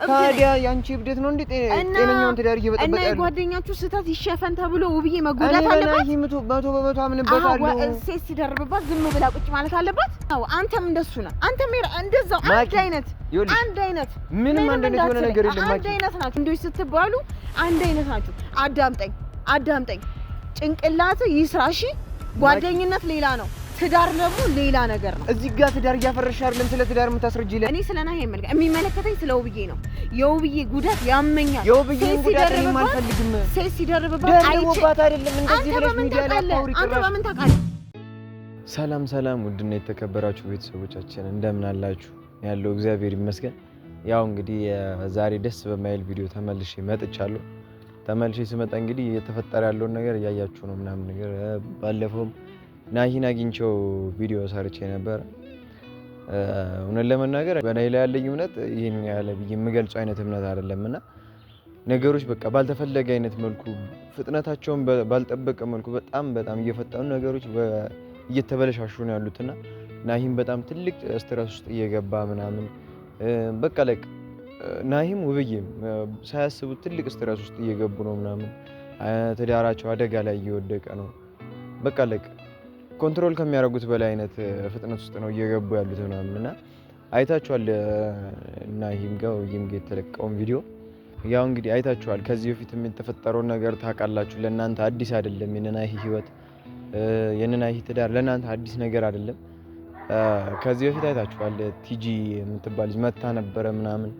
ታዲያ ያንቺ እብደት ነው እንዴ? ጤነኛውን ትዳር እየበጠበጠ ያለው እና ጓደኛችሁ ስህተት ይሸፈን ተብሎ ውብዬ መጎዳት አለበት? እኔ መቶ በመቶ አምንበታለሁ። ሴት ሲደርብባት ዝም ብላ ቁጭ ማለት አለባት? አዎ አንተም እንደሱ ነህ። አንተም እንደዛው አንድ አይነት ምንም አንድ አይነት የሆነ ነገር የለም። አንድ አይነት ናችሁ እንዴ ስትባሉ አንድ አይነት ናችሁ። አዳምጠኝ ጭንቅላት ይስራሽ። ጓደኝነት ሌላ ነው፣ ትዳር ደግሞ ሌላ ነገር ነው። እዚህ ጋር ትዳር እያፈረሽ አይደለም ስለ ትዳር የምታስረጂኝ። እኔ ስለና የሚመለከተኝ ስለ ውብዬ ነው። የውብዬ ጉዳት ያመኛል። የውብዬ ጉዳት እኔ አልፈልግም። ሴት ሲደርብባት አይቼባት አይደለም እንደዚህ ብለሽ ሚዲያ ላይ አታውሪ። አንተ በምን ታውቃለህ? ሰላም ውድና የተከበራችሁ ቤተሰቦቻችን እንደምን አላችሁ? ያለው እግዚአብሔር ይመስገን። ያው እንግዲህ ዛሬ ደስ በማይል ቪዲዮ ተመልሼ መጥቻለሁ። ተመልሼ ስመጣ እንግዲህ እየተፈጠረ ያለውን ነገር እያያችሁ ነው ምናምን ነገር። ባለፈውም ናሂን አግኝቼው ቪዲዮ ሰርቼ ነበር። እውነት ለመናገር በናሂ ላይ ያለኝ እምነት ይሄን ያለ ብዬ የምገልጸው አይነት እምነት አይደለምና ነገሮች በቃ ባልተፈለገ አይነት መልኩ ፍጥነታቸውን ባልጠበቀ መልኩ በጣም እየፈጠኑ ነገሮች እየተበለሻሹ ነው ያሉትና ናሂም በጣም ትልቅ ስትረስ ውስጥ እየገባ ምናምን በቃ ለቅ ናሂም ውብዬም ሳያስቡት ትልቅ ስትረስ ውስጥ እየገቡ ነው ምናምን ትዳራቸው አደጋ ላይ እየወደቀ ነው። በቃ ለቅ ኮንትሮል ከሚያደርጉት በላይ አይነት ፍጥነት ውስጥ ነው እየገቡ ያሉት ምናምን እና አይታችኋል። ናሂም ጋር ውብዬም ጋር የተለቀቀውን ቪዲዮ ያው እንግዲህ አይታችኋል። ከዚህ በፊት የተፈጠረውን ነገር ታውቃላችሁ። ለእናንተ አዲስ አይደለም። የናሂ ህይወት የናሂ ትዳር ለእናንተ አዲስ ነገር አይደለም። ከዚህ በፊት አይታችኋል። ቲጂ የምትባል ልጅ መታ ነበረ ምናምን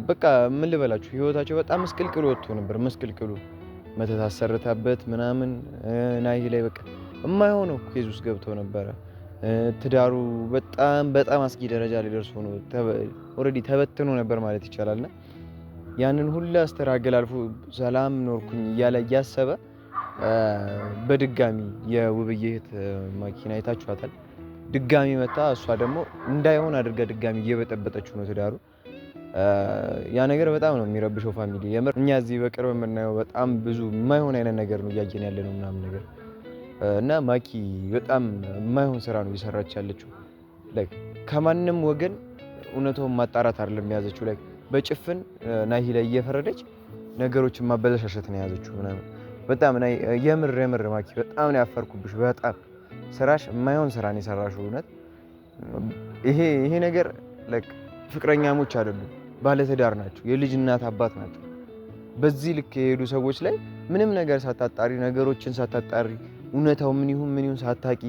በቃ ምን ልበላችሁ ህይወታቸው በጣም መስቅልቅሉ ወጥቶ ነበር። መስቅልቅሉ መተት አሰርታበት ምናምን ናሂ ላይ በቃ የማይሆነው ኬዝ ውስጥ ገብተው ነበረ። ትዳሩ በጣም አስጊ ደረጃ ላይ ደርሶ ነው ኦልሬዲ ተበትኖ ነበር ማለት ይቻላልና ያንን ሁሉ አስተራገል አልፎ ሰላም ኖርኩኝ እያለ እያሰበ በድጋሚ የውብዬ እህት ማኪና አይታችኋታል። ድጋሚ መታ እሷ ደግሞ እንዳይሆን አድርጋ ድጋሚ እየበጠበጠችው ነው ትዳሩ። ያ ነገር በጣም ነው የሚረብሸው ፋሚሊ። የምር እኛ እዚህ በቅርብ የምናየው በጣም ብዙ የማይሆን አይነት ነገር ነው እያየን ያለ ነው ምናምን ነገር እና ማኪ በጣም የማይሆን ስራ ነው እየሰራች ያለችው። ላይክ ከማንም ወገን እውነታውን ማጣራት አይደለም የያዘችው። ላይክ በጭፍን ናሂ ላይ እየፈረደች ነገሮችን ማበለሻሸት ነው የያዘችው ምናምን። በጣም የምር ማኪ በጣም ነው ያፈርኩብሽ። በጣም ስራሽ የማይሆን ስራ ነው የሰራሽው። እውነት ይሄ ነገር ላይክ ፍቅረኛሞች አይደሉም፣ ባለትዳር ናቸው፣ የልጅ እናት አባት ናቸው። በዚህ ልክ የሄዱ ሰዎች ላይ ምንም ነገር ሳታጣሪ ነገሮችን ሳታጣሪ እውነታው ምን ይሁን ሳታቂ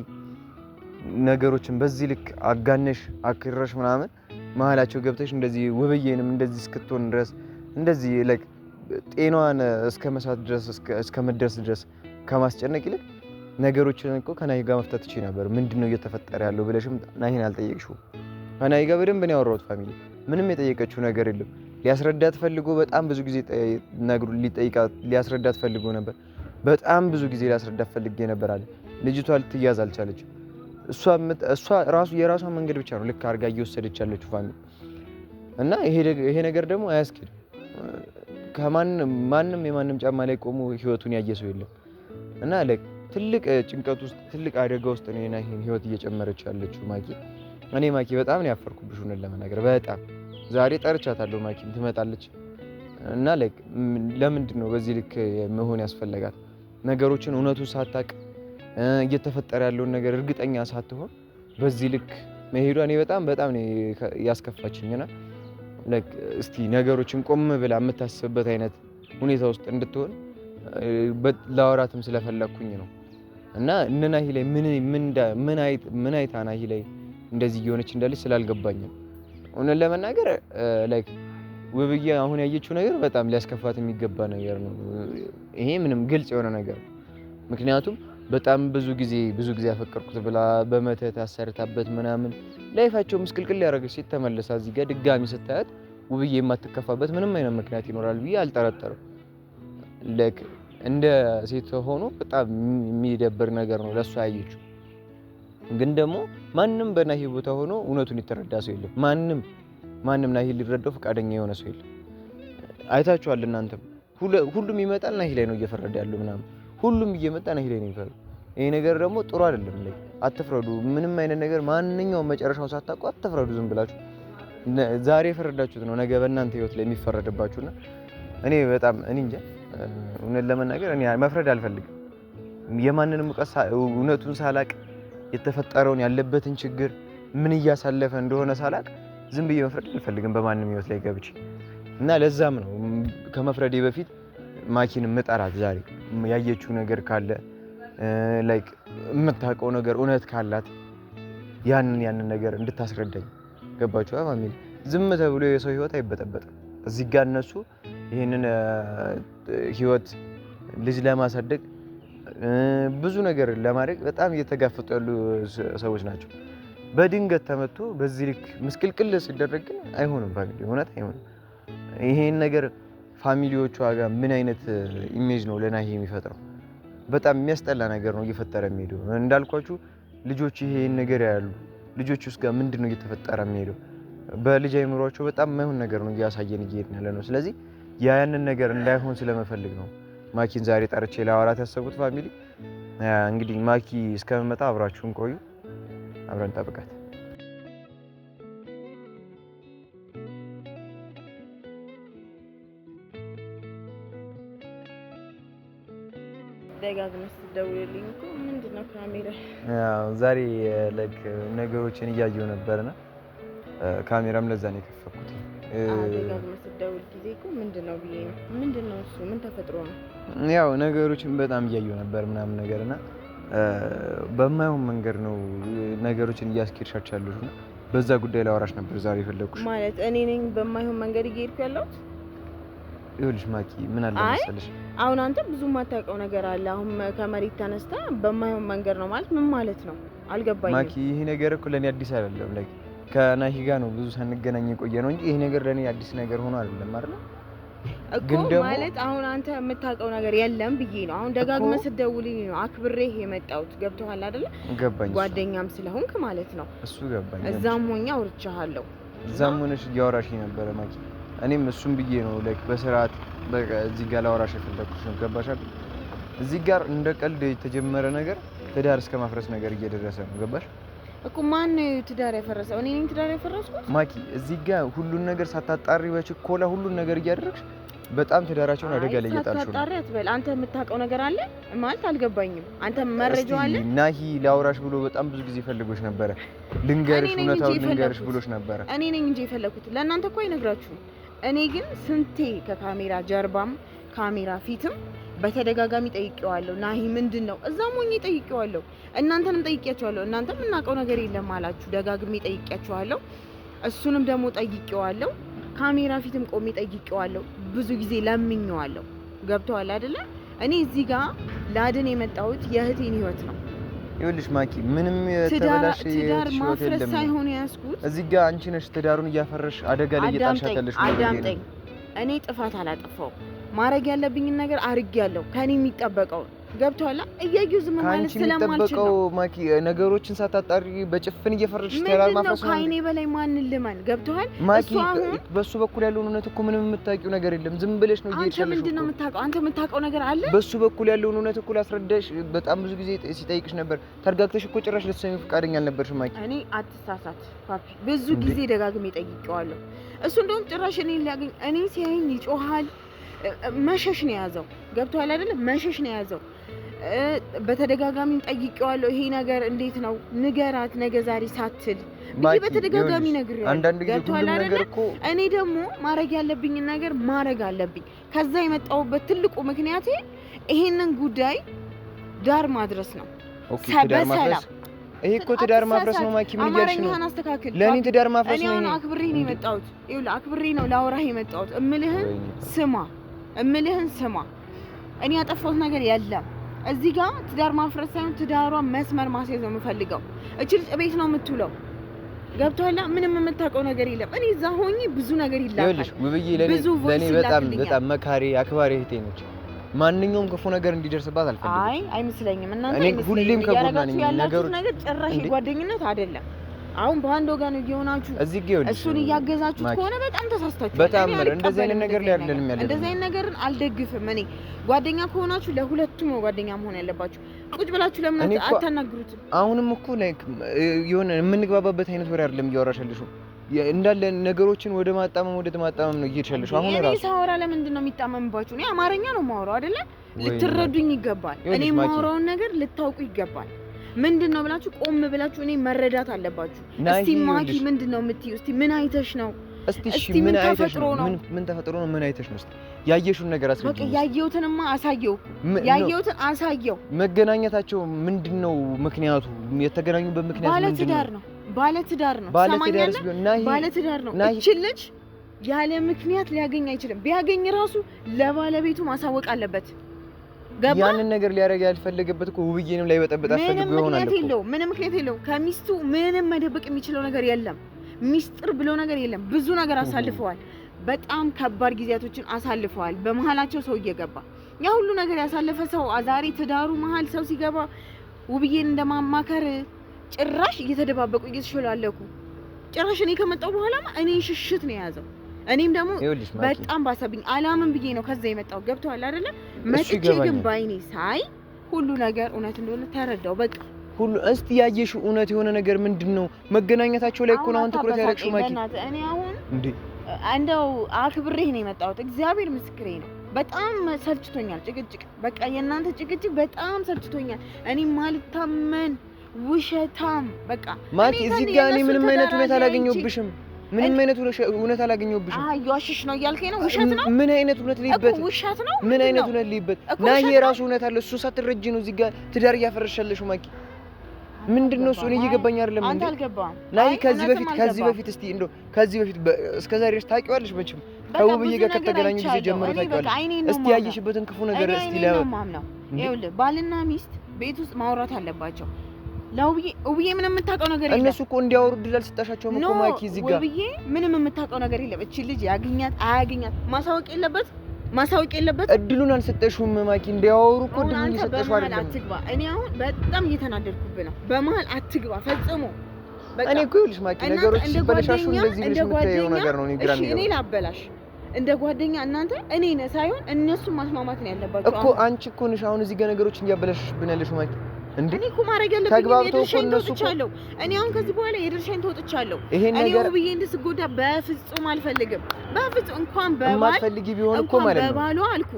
ነገሮችን በዚህ ልክ አጋነሽ አክረሽ ምናምን መሀላቸው ገብተሽ እንደዚህ ውብዬንም እንደዚህ እስክትሆን ድረስ እንደዚህ ላይክ ጤናዋን እስከ መሳት ድረስ እስከ መድረስ ድረስ ከማስጨነቅ ይልቅ ነገሮችን እኮ ከናሂ ጋር መፍታት ትችይ ነበር። ምንድነው እየተፈጠረ ያለው ብለሽም ናሂን አልጠየቅሽው። ከናሂ ጋር በደንብ ነው ያወራሁት ፋሚሊ። ምንም የጠየቀችው ነገር የለም። ሊያስረዳት ፈልጎ በጣም ብዙ ጊዜ ሊያስረዳት ፈልጎ ነበር። በጣም ብዙ ጊዜ ሊያስረዳት ፈልጌ ነበር አለ። ልጅቷ ልትያዝ አልቻለችም። እሷ ራሱ የራሷ መንገድ ብቻ ነው ልክ አድርጋ እየወሰደች ያለችው ፋሚሊ። እና ይሄ ነገር ደግሞ አያስኬድም። ማንም የማንም ጫማ ላይ ቆሞ ህይወቱን ያየ ሰው የለም። እና ትልቅ ጭንቀት ውስጥ ትልቅ አደጋ ውስጥ ነው የናሂን ህይወት እየጨመረች ያለችው ማኪ። እኔ ማኪ በጣም ነው ያፈርኩብሽ ሆነን ለመናገር በጣም ዛሬ ጠርቻታለሁ። ማኪም ትመጣለች እና ለምንድን ነው በዚህ ልክ መሆን ያስፈለጋት? ነገሮችን እውነቱን ሳታቅ እየተፈጠረ ያለውን ነገር እርግጠኛ ሳትሆን በዚህ ልክ መሄዷ እኔ በጣም ነው ያስከፋችኝና እስቲ ነገሮችን ቆም ብላ የምታስብበት አይነት ሁኔታ ውስጥ እንድትሆን ላወራትም ስለፈለኩኝ ነው። እና እነ ናሂ ላይ ምን አይታ ናሂ ላይ እንደዚህ እየሆነች እንዳለች ስላልገባኝ ነው። እውነት ለመናገር ውብዬ አሁን ያየችው ነገር በጣም ሊያስከፋት የሚገባ ነገር ነው። ይሄ ምንም ግልጽ የሆነ ነገር ነው። ምክንያቱም በጣም ብዙ ጊዜ ያፈቀርኩት ብላ በመተት አሰርታበት ምናምን ላይፋቸው ምስቅልቅል ያደረገች ሴት ተመለሳ እዚህ ጋር ድጋሚ ስታያት ውብዬ የማትከፋበት ምንም አይነት ምክንያት ይኖራል ብዬ አልጠረጠርም። እንደ ሴት ሆኖ በጣም የሚደብር ነገር ነው ለሷ ያየችው። ግን ደግሞ ማንም በናሂ ቦታ ሆኖ እውነቱን የተረዳ ሰው የለም። ማንም ናሂ ሊረዳው ፈቃደኛ የሆነ ሰው የለም። አይታችኋል እናንተም። ሁሉም ይመጣል ናሂ ላይ ነው እየፈረደ ያለው ምናምን። ሁሉም እየመጣ ናሂ ላይ ነው የሚፈረደው። ይሄ ነገር ደግሞ ጥሩ አይደለም። አትፍረዱ። ምንም አይነት ነገር ማንኛውም መጨረሻውን ሳታውቁ አትፍረዱ ዝም ብላችሁ። ዛሬ የፈረዳችሁት ነው ነገ በእናንተ ህይወት ላይ የሚፈረድባችሁና እኔ በጣም እኔ እንጃ እውነት ለመናገር እኔ መፍረድ አልፈልግም። የማንንም እውነቱን ሳላቅ የተፈጠረውን ያለበትን ችግር ምን እያሳለፈ እንደሆነ ሳላቅ ዝም ብዬ መፍረድ አልፈልግም በማንም ህይወት ላይ ገብቼ እና ለዛም ነው ከመፍረዴ በፊት ማኪን መጣራት ዛሬ ያየችው ነገር ካለ ላይክ የምታውቀው ነገር እውነት ካላት ያንን ነገር እንድታስረዳኝ ገባችሁ? ፋሚሊ ዝም ተብሎ የሰው ህይወት አይበጠበጥም። እዚህ ጋር እነሱ ይሄንን ህይወት ልጅ ለማሳደግ ብዙ ነገር ለማድረግ በጣም እየተጋፈጡ ያሉ ሰዎች ናቸው። በድንገት ተመቶ በዚህ ልክ ምስቅልቅል ሲደረግ ግን አይሆንም። ፋሚሊ እውነት አይሆንም። ይሄን ነገር ፋሚሊዎቹ ጋር ምን አይነት ኢሜጅ ነው ለናሂ የሚፈጥረው? በጣም የሚያስጠላ ነገር ነው እየፈጠረ የሚሄደው። እንዳልኳችሁ ልጆች ይሄን ነገር ያያሉ። ልጆች ውስጥ ጋር ምንድነው እየተፈጠረ የሚሄደው? በልጅ አይምሯቸው በጣም የማይሆን ነገር ነው እያሳየን እየሄድን ያለ ነው። ስለዚህ ያንን ነገር እንዳይሆን ስለመፈልግ ነው ማኪን ዛሬ ጠርቼ ላወራት ያሰብኩት። ፋሚሊ እንግዲህ ማኪ እስከመጣ አብራችሁን ቆዩ፣ አብረን ጠብቃት። ደጋግመህ ስትደውልልኝ እኮ ምንድነው ካሜራ? ዛሬ ነገሮችን እያየሁ ነበርና ካሜራም ለዛ ነው የከፈትኩት። ደጋግመህ ስትደውል ጊዜ እኮ ምንድነው ብዬ ነው። ምንድነው እሱ? ምን ተፈጥሮ ነው? ያው ነገሮችን በጣም እያየሁ ነበር ምናምን ነገርና በማይሆን መንገድ ነው ነገሮችን እያስኬድሻቸው ያሉትና በዛ ጉዳይ ላይ አወራሽ ነበር ዛሬ የፈለኩሽ። ማለት እኔ ነኝ በማይሆን መንገድ እየሄድኩ ያለሁት? ይኸውልሽ ማኪ ምን አለ መሰለሽ፣ አሁን አንተ ብዙ የማታውቀው ነገር አለ። አሁን ከመሬት ተነስታ በማይሆን መንገድ ነው ማለት ምን ማለት ነው? አልገባኝም ማኪ። ይሄ ነገር እኮ ለኔ አዲስ አይደለም። ላይክ ከናሂ ጋር ነው ብዙ ሳንገናኝ የቆየ ነው እንጂ ይሄ ነገር ለኔ አዲስ ነገር ሆኖ አይደለም አይደል? ግን ደግሞ ማለት አሁን አንተ የምታውቀው ነገር የለም ብዬ ነው። አሁን ደጋግመህ ስትደውልኝ ነው አክብሬህ የመጣሁት። ገብቶሃል አይደል? ገባኝ። ጓደኛም ስለሆንክ ማለት ነው። እሱ ገባኝ። እዛም ሆኜ አውርቻለሁ። እዛም ሆነሽ እያወራሽኝ ነበረ ማኪ። እኔም እሱም ብዬ ነው ላይክ በስርዓት በቃ እዚህ ጋር ላወራሽ የፈለኩሽ ነው። ገባሽ አይደል? እዚህ ጋር እንደ ቀልድ የተጀመረ ነገር ትዳር እስከ ማፍረስ ነገር እየደረሰ ነው። ገባሽ እኮ። ማን ነው ትዳር ያፈረሰው? እኔ ነኝ ትዳር ያፈረስኩት ማኪ። እዚህ ጋር ሁሉን ነገር ሳታጣሪ በችኮላ ሁሉን ነገር እያደረግሽ በጣም ትዳራቸውን አደጋ ላይ እየጣልሽ ነው። ሳታጣሪ አትበል። አንተ የምታውቀው ነገር አለ ማለት አልገባኝም። አንተ መረጃው አለ? ናሂ ላውራሽ ብሎ በጣም ብዙ ጊዜ ፈልጎሽ ነበረ። ልንገርሽ፣ እውነታውን ልንገርሽ ብሎሽ ነበረ። እኔ ነኝ እንጂ የፈለኩት። ለእናንተ እኮ አይነግራችሁም። እኔ ግን ስንቴ ከካሜራ ጀርባም ካሜራ ፊትም በተደጋጋሚ ጠይቄዋለሁ። ናሂ ምንድነው? እዛም ሆኜ ጠይቄዋለሁ። እናንተንም ጠይቄያችኋለሁ። እናንተም እናውቀው ነገር የለም አላችሁ። ደጋግሜ ጠይቄያችኋለሁ። እሱንም ደግሞ ጠይቄዋለሁ። ካሜራ ፊትም ቆሜ ጠይቄዋለሁ። ብዙ ጊዜ ለምኜዋለሁ። ገብቶሃል አይደለ? እኔ እዚህ ጋር ላድን የመጣሁት የእህቴን ህይወት ነው። ይኸውልሽ ማኪ፣ ምንም የተበላሽ ትዳር ማፍረስ ሳይሆን ያስኩት እዚህ ጋር አንቺ ነሽ ትዳሩን እያፈረሽ አደጋ ላይ እየጣልሻት ያለሽ። አዳምጠኝ። እኔ ጥፋት አላጠፋሁም። ማድረግ ያለብኝን ነገር አድርጌያለሁ። ከኔ የሚጠበቀው ገብቶሃል? እያየሁ ዝም ማለት ስለማልችል ነው ማኪ። ነገሮችን ሳታጣሪ በጭፍን እየፈረሽ ትዳር ማፍረስ ነው። ከእኔ በላይ ማንን ልመን? ገብቶሃል ማኪ? በሱ በኩል ያለውን እውነት እኮ ምንም የምታውቂው ነገር የለም። ዝም ብለሽ ነው እየሄድሽ ያለሽው። አንተ ምንድነው የምታውቀው? አንተ የምታውቀው ነገር አለ? በሱ በኩል ያለውን እውነት እኮ ላስረዳሽ በጣም ብዙ ጊዜ ሲጠይቅሽ ነበር። ተርጋግተሽ እኮ ጭራሽ ልትሰሚው ፈቃደኛ አልነበርሽም ማኪ። እኔ አትሳሳት ፓፒ፣ ብዙ ጊዜ ደጋግሜ ጠይቄዋለሁ። እሱ እንደውም ጭራሽ እኔ ሊያገኝ እኔ ሲያየኝ ይጮሃል። መሸሽ ነው የያዘው። ገብቶሃል አይደለ? መሸሽ ነው የያዘው። በተደጋጋሚ ጠይቄዋለሁ። ይሄ ነገር እንዴት ነው ንገራት፣ ነገ ዛሬ ሳትል ብዬ በተደጋጋሚ ነግሬያለሁ። አንዳንድ ጊዜ ሁሉም ነገር እኮ እኔ ደግሞ ማድረግ ያለብኝን ነገር ማድረግ አለብኝ። ከዛ የመጣሁበት ትልቁ ምክንያቴ ይሄንን ጉዳይ ዳር ማድረስ ነው። ኦኬ፣ ትዳር ማፍረስ ይሄ እኮ ትዳር ማፍረስ ነው ማኪ። ምን እያልሽ ነው? ለኔ ትዳር ማፍረስ ነው። እኔ አክብሬ ነው የመጣሁት። ይኸውልህ አክብሬ ነው ላወራህ የመጣሁት። እምልህን ስማ። እኔ ያጠፋሁት ነገር የለም። እዚህ ጋር ትዳር ማፍረስ ሳይሆን ትዳሯን መስመር ማስያዝ ነው የምፈልገው። እቺ ልጅ ቤት ነው የምትውለው። ገብቶሃል? ምንም የምታውቀው ነገር የለም። እኔ እዛ ሆኜ ብዙ ነገር ይላል። ይኸውልሽ ውብዬ ለኔ በጣም መካሪ አክባሪ እህቴ ነች። ማንኛውም ክፉ ነገር እንዲደርስባት አልፈልግም። አይ አይመስለኝም። እናንተ እኔ ሁሌም ከጎና ነኝ። ነገሩ ነገር ጭራሽ ጓደኝነት አይደለም። አሁን በአንድ ወገን እየሆናችሁ እሱን እያገዛችሁ ከሆነ በጣም ተሳስታችሁ። በጣም እንደዚህ አይነት ነገር ላይ አይደለም ያለው። እንደዚህ አይነት ነገርን አልደግፍም። እኔ ጓደኛ ከሆናችሁ ለሁለቱም ነው ጓደኛ መሆን ያለባችሁ። ቁጭ ብላችሁ ለምን አታናግሩትም? አሁንም እኮ ላይክ የሆነ የምንግባባበት አይነት ወሬ አይደለም እያወራሽ ያለሽው። እንዳለ ነገሮችን ወደ ማጣመም ነው እየተሻለሽ አሁን ራሱ። እኔ ሳወራ ለምንድን ነው የሚጣመምባችሁ? እኔ አማርኛ ነው የማወራው አይደለ? ልትረዱኝ ይገባል። እኔ የማወራውን ነገር ልታውቁ ይገባል። ምንድነው ብላችሁ ቆም ብላችሁ እኔ መረዳት አለባችሁ። እስቲ ማኪ ምንድነው የምትይው? እስቲ ምን አይተሽ ነው? እስቲ ምን ተፈጥሮ ነው? ምን ተፈጥሮ ነው? ምን አይተሽ ነው? እስቲ ያየሽውን ነገር አሳየው። በቃ ያየሁትንማ አሳየው። ያየሁትን አሳየው። መገናኘታቸው ምንድነው ምክንያቱ? የተገናኙበት ምክንያት ምንድነው? ባለትዳር ነው። ሰማኛለህ? ባለትዳር ነው። እቺ ልጅ ያለ ምክንያት ሊያገኝ አይችልም። ቢያገኝ ራሱ ለባለቤቱ ማሳወቅ አለበት። ገባ? ያንን ነገር ሊያደርግ ያልፈለገበት እኮ ውብዬንም ላይ በጠበጣ ፈልጎ ይሆናል እኮ። ምንም ምክንያት የለውም። ከሚስቱ ምንም መደበቅ የሚችለው ነገር የለም። ሚስጥር ብሎ ነገር የለም። ብዙ ነገር አሳልፈዋል። በጣም ከባድ ጊዜያቶችን አሳልፈዋል። በመሀላቸው ሰው እየገባ ያ ሁሉ ነገር ያሳለፈ ሰው ዛሬ ትዳሩ መሀል ሰው ሲገባ ውብዬን እንደማማከር ጭራሽ እየተደባበቁ እየተሾላለኩ ጭራሽ እኔ ከመጣሁ በኋላማ እኔ ሽሽት ነው የያዘው። እኔም ደግሞ በጣም ባሰብኝ አላምን ብዬ ነው ከዛ የመጣው። ገብቷል አይደለ? መጥቼ ግን ባይኔ ሳይ ሁሉ ነገር እውነት እንደሆነ ተረዳው። በቃ ሁሉ እስቲ ያየሽው እውነት የሆነ ነገር ምንድነው? መገናኘታቸው ላይ እኮ ነው አሁን ትኩረት ያደረግሽው ማኪ። እኔ አሁን እንደው አክብሬህ ነው የመጣሁት። እግዚአብሔር ምስክሬ ነው። በጣም ሰልችቶኛል ጭቅጭቅ። በቃ የእናንተ ጭቅጭቅ በጣም ሰልችቶኛል። እኔ ማልታመን ውሸታም በቃ ማኪ እዚህ ጋር እኔ ምንም አይነት እውነት አላገኘሁብሽም። ምንም አይነት እውነት አላገኘሁብሽም። አያሽሽ ነው እያልከኝ ነው? ውሸት ነው። ምን አይነት እውነት ልይበት? ውሸት ነው። ምን አይነት እውነት ልይበት? ናይ የራሱ እውነት አለ። እሱ ሳትረጂ ነው እዚህ ጋር ትዳር እያፈረሻለሽ ማኪ። ምንድነው እሱ? እኔ እየገባኝ አይደለም። አንተ አልገባም። ናይ ከዚህ በፊት እስቲ እንደው ከዚህ በፊት እስከዛሬ ድረስ ታውቂዋለሽ መቼም ከውብዬ ጋር ከተገናኙ ጊዜ ጀምሮ ታውቂዋለሽ። እስቲ ያየሽበትን ክፉ ነገር እስቲ ለማምነው ይኸውልህ፣ ባልና ሚስት ቤት ውስጥ ማውራት አለባቸው። ለውብዬ ምንም የምታውቀው ነገር የለም። እነሱ እኮ እንዲያወሩ እድል አልሰጣሻቸውም እኮ ማኪ። እዚህ ጋር ውብዬ ምንም የምታውቀው ነገር የለም። እቺ ልጅ ያገኛት አያገኛት ማሳወቅ የለበት እድሉን አልሰጠሽውም ማኪ። እንዲያወሩ እኮ እድሉን እየሰጠሽው አይደለም። አትግባ። እኔ አሁን በጣም እየተናደድኩብህ ነው። በመሀል አትግባ ፈጽሞ። እኔ እኮ ይኸውልሽ ማኪ ነገሮች ሲበላሹ እንደዚህ ብለሽ የምታየው ነገር ነው። እኔ ላበላሽ እንደ ጓደኛ እናንተ እኔ ነህ ሳይሆን እነሱ ማስማማት ነው ያለባቸው እኮ። አንቺ እኮ ነሽ አሁን እዚህ ጋር ነገሮችን እያበላሽብን ያለሽ ማኪ። እኔ እኮ ማድረግ ያለብኝ የድርሻዬን ተወጥቻለሁ። እኔ አሁን ከዚህ በኋላ የድርሻዬን ተወጥቻለሁ። እኔ ውብዬ እንድትጎዳ በፍጹም አልፈልግም። በፍጹም እንኳን የማትፈልጊ ቢሆን እኮ ማለት ነው በባሏ አልኩ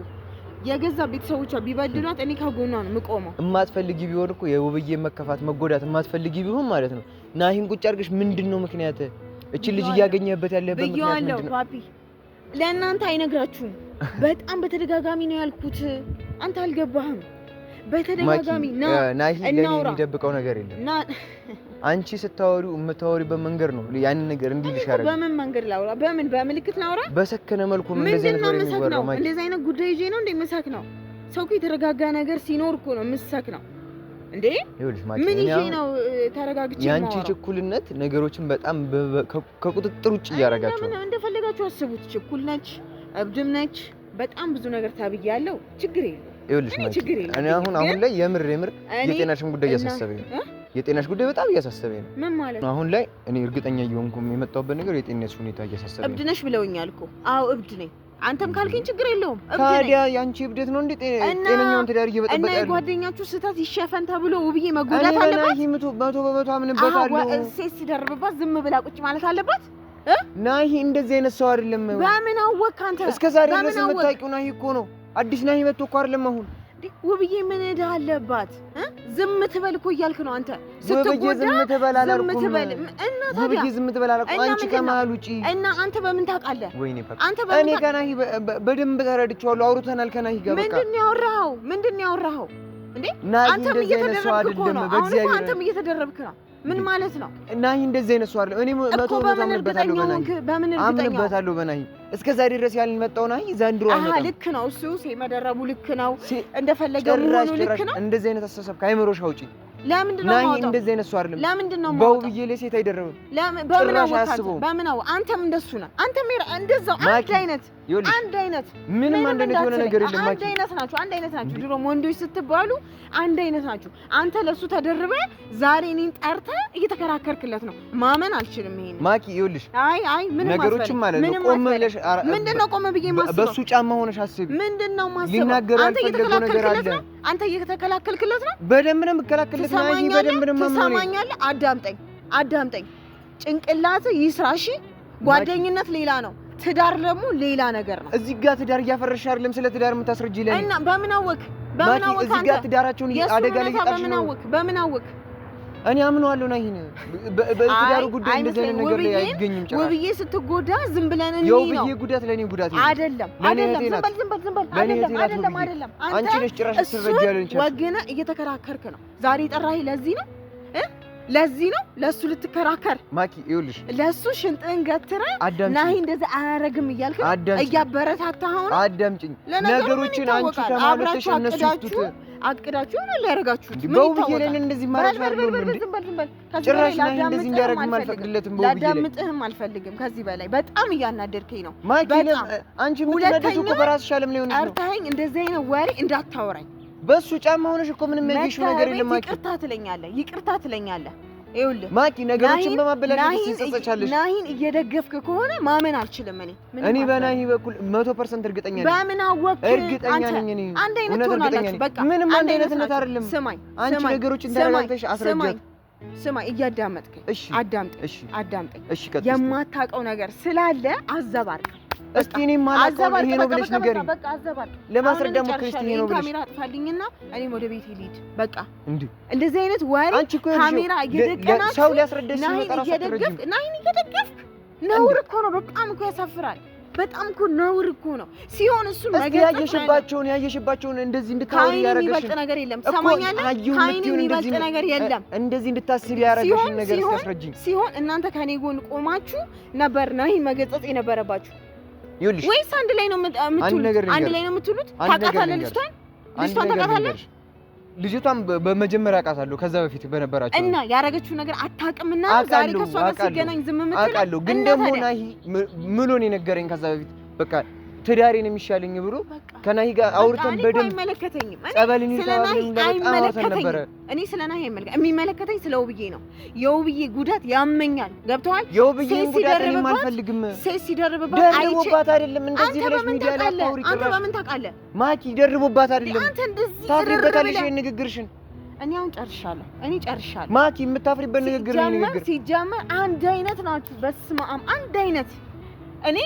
የገዛ ቤተሰቦቿ ቢበድሏት እኔ ከጎኗ ነው የምቆመው። የማትፈልጊ ቢሆን እኮ የውብዬ መከፋት መጎዳት የማትፈልጊ ቢሆን ማለት ነው ናሂን ቁጭ አድርገሽ ምንድነው ምክንያት እቺ ልጅ እያገኘበት ያለበት ምክንያት ምንድነው? ፓፒ ለእናንተ አይነግራችሁም። በጣም በተደጋጋሚ ነው ያልኩት። አንተ አልገባህም። በተደጋጋሚ ናሂ ለኔ የሚደብቀው ነገር የለም። አንቺ ስታወሪው የምታወሪበት መንገድ ነው ያንን ነገር እንዲልሽ ያደርጋል። በምን መንገድ ላውራ? በምን በምልክት ላውራ? በሰከነ መልኩ ነው እንደዚህ አይነት ነገር የሚወራው ማኪ። እንደዚህ አይነት ጉዳይ ይዤ ነው እንደምሰክ ነው። ሰው እኮ የተረጋጋ ነገር ሲኖር እኮ ነው የምሰክ ነው እንዴ። ይኸውልሽ ማኪ ምን ይዤ ነው ተረጋግቼ ነው? ያንቺ ችኩልነት ነገሮችን በጣም ከቁጥጥር ውጭ እያደረጋቸው ነው። እንደፈለጋችሁ አስቡት። ችኩል ነች፣ እብድም ነች፣ በጣም ብዙ ነገር ታብያለሁ። ችግር የለም። ይኸውልሽ ማኪ እኔ አሁን ላይ የምር የጤናሽን ጉዳይ እያሳሰበኝ ነው። የጤናሽ ጉዳይ በጣም እያሳሰበኝ ነው። ምን ማለት ነው? አሁን ላይ እኔ እርግጠኛ እየሆንኩም የመጣሁበት ነገር የጤናሽ ሁኔታ እያሳሰበኝ ነው። እብድ ነሽ ብለውኛል እኮ። አዎ እብድ ነኝ። አንተም ካልከኝ ችግር የለውም። ታዲያ ያንቺ እብደት ነው እንዴ ጤነኛውን ትዳር እየበጠበጠ ያለው? እና የጓደኛችሁ ስህተት ይሸፈን ተብሎ ውብዬ መጎዳት አለባት? እኔ መቶ በመቶ አምንበታለሁ። ሴት ሲደርብባት ዝም ብላ ቁጭ ማለት አለባት? ናሂ እንደዚህ አይነት ሰው አይደለም። በምን አወቅህ አንተ? እስከ ዛሬ ድረስ የምታውቂው ናሂ እኮ ነው። አዲስ ናሂ መጥቶ እኮ አይደለም አሁን። ውብዬ ምን እዳ አለባት? ዝም ትበል እኮ እያልክ ነው አንተ። ውብዬ ዝም ትበል አላልኩም። እና ታዲያ ውብዬ ዝም ትበል አላልኩም። አንቺ ከመሀል ውጪ እና አንተ በምን ታውቃለህ? ወይኔ እኔ ከናሂ በደንብ ተረድቼዋለሁ። አውርተናል ከናሂ ጋር። በቃ ምንድን ነው ያወራኸው እንዴ? አንተም እየተደረብክ ነው። አሁን አንተም እየተደረብክ ነው። ምን ማለት ነው? ናሂ እንደዚህ አይነት ሰው አይደለም። እኔ መቶ አምንበታለሁ በናሂ እስከ ዛሬ ድረስ ያልመጣው ናሂ ዘንድሮ አይመጣም። ልክ ነው እሱ ሲመደረቡ ልክ ነው። እንደፈለገው መሆኑ ልክ ነው። እንደዚህ አይነት አስተሳሰብ ከአይምሮሽ አውጪ። ለምንድን ነው ናሂ እንደዚህ አይነት ሰው አይደለም። ለምንድን ነው በውብዬ ላይ ሴት አይደረብም። በምን አወቃለሁ? በምን አው አንተም እንደሱ ነህ። አንተም እንደዛው አንድ አይነት ምንም አንድ አይነት የሆነ ነገር የለም። አንድ አይነት ናችሁ። ድሮም ወንዶች ስትባሉ አንድ አይነት ናችሁ። አንተ ለሱ ተደርበህ ዛሬ እኔን ጠርተህ እየተከራከርክለት ነው። ማመን አልችልም። ይሄን ማኪ ይኸውልሽ፣ ምንም ነገሮችን ማለት ነው ቆም ብለሽ ምንድነው ቆም ብዬ ማስበው? በሱ ጫማ ሆነሽ አስቢ። ምንድነው ማስበው? ሊናገር ያልፈለገው ነገር አለ። አንተ እየተከላከልክለት ነው። በደንብ ነው የምከላከልለት። ናሂ በደንብ ነው የማምነው። ትሰማኛለህ? አዳምጠኝ። ጭንቅላት ይስራሽ። ጓደኝነት ሌላ ነው፣ ትዳር ደግሞ ሌላ ነገር ነው። እዚህ ጋር ትዳር እያፈረሽ አይደለም ስለ ትዳር የምታስረጂ ለኔ እና በምን አወቅ እዚህ ጋር ትዳራቸውን አደጋ ላይ ይጣልሽ ነው። በምን አወቅ እኔ አምነዋለሁ ነው። ይሄን በትዳሩ ጉዳይ እንደዚህ አይነት ነገር ላይ አይገኝም። ጭራሽ ውብዬ ስትጎዳ ዝም ብለን እንይ ነው። የውብዬ ጉዳት ለኔ ጉዳት አይደለም። ዝም በል አይደለም። አንቺ ነሽ ጭራሽ ትረጃለሽ። ወገነ እየተከራከርክ ነው። ዛሬ ጠራኸኝ ለዚህ ነው ለሱ ልትከራከር ማኪ። ይኸውልሽ ለሱ ሽንጥን ገትረህ ናሂ እንደዛ አያረግም እያልክ እያበረታታኸው ነው። አዳምጪኝ። ነገሮችን አንቺ ከማለትሽ እነሱ ይፍቱት። አቅዳችሁ ነው ያረጋችሁት። በውብዬ ላይ እንደዚህ ማለት ነው እንዴ? ጭራሽ ናሂ እንደዚህ እንዲያረግ አልፈቅድለትም። በውብዬ ላይ ላዳምጥህም አልፈልግም ከዚህ በላይ። በጣም እያናደርከኝ ነው ማኪ። አንቺ የምትነደጂው እኮ በራስሽ ዓለም ላይ ሆነሽ ነው። አርታኸኝ እንደዚህ አይነት ወሬ እንዳታወራኝ። በሱ ጫማ ሆነሽ እኮ ምንም ያገሽው ነገር የለም ማኪ። ይቅርታ ትለኛለህ። ይኸውልህ ማኪ ነገሮችን በማበላሸት ትጸጸቻለሽ። ናሂን እየደገፍክ ከሆነ ማመን አልችልም። እኔ በናሂ በኩል 100% እርግጠኛ ነኝ። በምን አወቅህ? እርግጠኛ ነኝ እኔ። አንድ አይነት ትሆናላችሁ። በቃ ምንም አንድ አይነትነት አይደለም። ስማኝ፣ አንቺ ነገሮችን ተረጋግተሽ አስረጃት። ስማኝ፣ እያዳመጥከኝ። እሺ አዳምጠኝ። እሺ ቀጥል። የማታውቀው ነገር ስላለ አዘባርቅ። እስኪ እኔ ማላውቀው ይሄ ነው ብለሽ ንገሪኝ። በቃ አዘባርቅ። ለማስረዳ ሞክሪ እስኪ ይሄ ነው ብለሽ። ካሜራ አጥፋልኝና እኔም ወደ ቤቴ ልሂድ። በቃ እንዴ እንደዚህ አይነት ወሬ ካሜራ እየደቀናችሁ ሰው ሊያስረዳሽ ሲመጣ ራሱ አትረጂም። ናሂን እየደገፍክ ነውር እኮ ነው። በጣም እኮ ያሳፍራል። በጣም እኮ ነውር እኮ ነው ሲሆን እሱ ነገር ያየሽባቸውን እንደዚህ እንድታወሪ ያረጋሽ የሚበልጥ ነገር የለም። ሰማኛለህ? ካይን የሚበልጥ ነገር የለም። እንደዚህ እንድታስቢ ያረጋሽን ነገር ሲያስረጂኝ ሲሆን እናንተ ከኔ ጎን ቆማችሁ ነበር ናሂን መገጸጽ የነበረባችሁ። ይኸውልሽ ወይስ አንድ ላይ ነው የምትሉት? ታውቃታለህ ልጅቷን ታውቃታለህ? ልጅቷን በመጀመሪያ አውቃታለሁ ከዛ በፊት በነበራችሁ እና ያረገችው ነገር አታውቅምና ዛሬ ከሷ ጋር ሲገናኝ ዝም የምትለው አውቃለሁ። ግን ደግሞ ናሂ ምሎን የነገረኝ ከዛ በፊት በቃ ትዳሬን የሚሻለኝ ብሎ ከናሂ ጋር አውርተን በደንብ አይመለከተኝም። ጸበልን ይተባልን ነበር። እኔ ስለ ናሂ የሚመለከተኝ ስለ ውብዬ ነው። የውብዬ ጉዳት ያመኛል። ገብቶሃል? የውብዬን ጉዳት እኔም አልፈልግም። ሴት ሲደርብባት ደርቦባት አይደለም እንደዚህ ብለሽ ሚዲያ ላይ አታውሪ። አንተ በምን ታውቃለህ? ማኪ ደርቦባት አይደለም። አንተ እንደዚህ ታፍሪበታለሽ ይሄን ንግግርሽን። እኔ አሁን ጨርሻለሁ። ማኪ የምታፍሪበት ንግግር ነው ንግግር። ሲጀመር አንድ አይነት ናችሁ። በስመ አብ አንድ አይነት። እኔ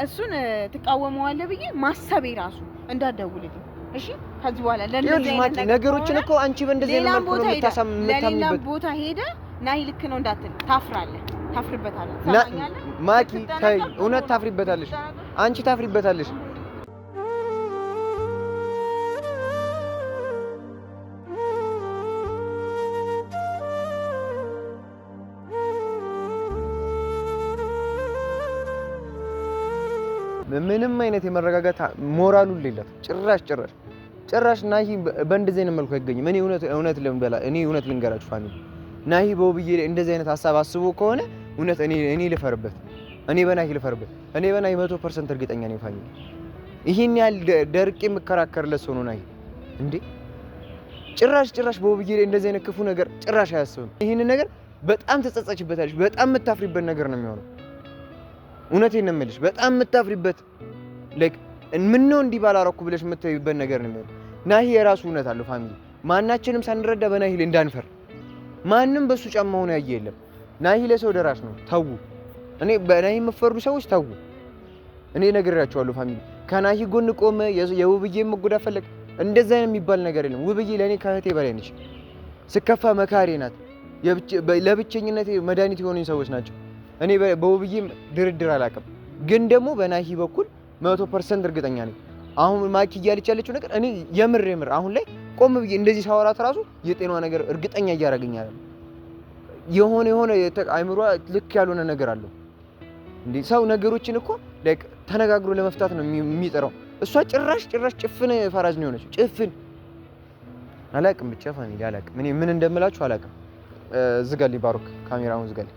እሱን ትቃወመዋለህ ብዬ ማሰቤ ራሱ እንዳትደውልልኝ እሺ። ከዚህ በኋላ ለነዚህ አይነት ነገሮችን እኮ አንቺ በእንደዚህ አይነት መልኩ ነው የምታሳምምበት። ለሌላ ቦታ ሄደ ናሂ ልክ ነው እንዳትል ታፍርበታለህ። ሰማኛለህ ማኪ? ተይ፣ እውነት ታፍሪበታለሽ፣ አንቺ ታፍሪበታለሽ። ምንም አይነት የመረጋጋት ሞራሉ ሌላት ጭራሽ ናሂ በእንደዚህ አይነት መልኩ አይገኝም። እኔ እውነት ልንገራችሁ ፋሚሊ፣ ናሂ በውብዬ እንደዚህ አይነት ሀሳብ አስቦ ከሆነ እውነት እኔ ልፈርበት፣ እኔ በናሂ 100% እርግጠኛ ነኝ ፋሚሊ። ይሄን ያህል ደርቄ የምከራከርለት ሰው ነው ናሂ እንዴ! ጭራሽ በውብዬ እንደዚህ አይነት ክፉ ነገር ጭራሽ አያስብም። ይሄን ነገር በጣም ተጸጸችበታለች። በጣም የምታፍሪበት ነገር ነው የሚሆነው። እውነቴን ነው የምልሽ፣ በጣም የምታፍሪበት ምን ነው እንዲህ ባላረኩ ብለሽ የምታዩበት ነገር ነው የሚሆነው። ናሂ የራሱ እውነት አለው ፋሚሊ። ማናችንም ሳንረዳ በናሂ ላይ እንዳንፈር። ማንም በሱ ጫማ ሆኖ ያየ የለም። ናሂ ለሰው ደራሽ ነው። ተው፣ እኔ በናሂ የምትፈርዱ ሰዎች ተው። እኔ ነግሬያቸዋለሁ ፋሚሊ። ከናሂ ጎን ቆመ የውብዬ መጎዳት ፈለግ እንደዛ አይነት የሚባል ነገር የለም። ውብዬ ለእኔ ከእህቴ በላይ ነች። ስከፋ መካሬ ናት። ለብቸኝነቴ መድኃኒት የሆኑኝ ሰዎች ናቸው። እኔ በውብዬም ድርድር አላውቅም፣ ግን ደግሞ በናሂ በኩል 100% እርግጠኛ ነኝ። አሁን ማኪ እያለች ያለችው ነገር እኔ የምር አሁን ላይ ቆም ብዬ እንደዚህ ሳወራት ራሱ የጤናዋ ነገር እርግጠኛ እያደረገኛል። የሆነ አይምሯ ልክ ያልሆነ ነገር አለው እንዴ። ሰው ነገሮችን እኮ ተነጋግሮ ለመፍታት ነው የሚጠራው። እሷ ጭራሽ ጭፍን ፈራጅ ነው የሆነችው። ጭፍን አላውቅም፣ ብቻ ፋሚሊ አላውቅም። እኔ ምን እንደምላችሁ አላውቅም። ዝጋልኝ ባሩክ፣ ካሜራውን ዝጋልኝ።